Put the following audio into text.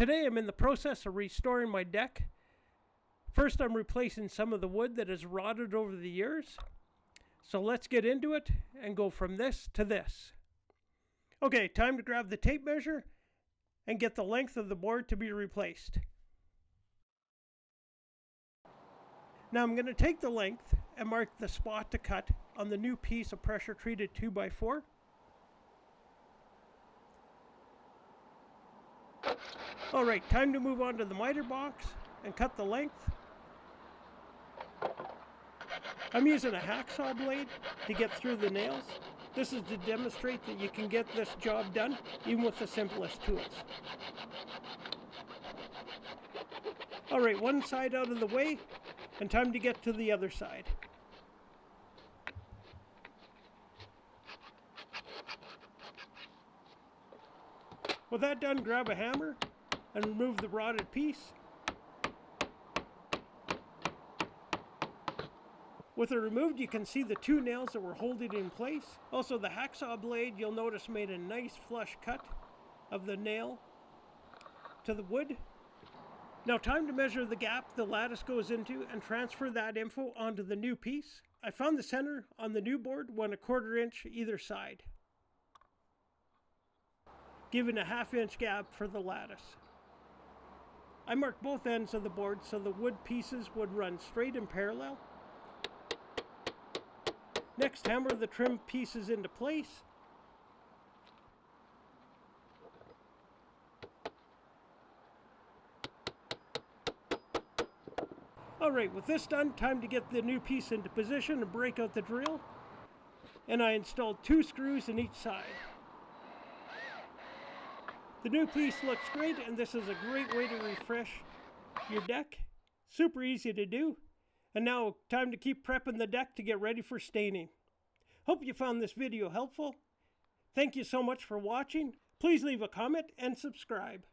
Today I'm in the process of restoring my deck. First, I'm replacing some of the wood that has rotted over the years. So let's get into it and go from this to this. Okay, time to grab the tape measure and get the length of the board to be replaced. Now I'm going to take the length and mark the spot to cut on the new piece of pressure treated 2x4. Alright, time to move on to the miter box and cut the length. I'm using a hacksaw blade to get through the nails. This is to demonstrate that you can get this job done even with the simplest tools. Alright, one side out of the way, and time to get to the other side. With that done, grab a hammer and remove the rotted piece. With it removed, you can see the two nails that were holding it in place. Also, the hacksaw blade, you'll notice, made a nice flush cut of the nail to the wood. Now, time to measure the gap the lattice goes into and transfer that info onto the new piece. I found the center on the new board 1/4 inch either side, giving a 1/2 inch gap for the lattice. I marked both ends of the board so the wood pieces would run straight and parallel. Next, hammer the trim pieces into place. Alright, with this done, time to get the new piece into position and break out the drill. And I installed 2 screws in each side. The new piece looks great, and this is a great way to refresh your deck. Super easy to do. And now, time to keep prepping the deck to get ready for staining. Hope you found this video helpful. Thank you so much for watching. Please leave a comment and subscribe.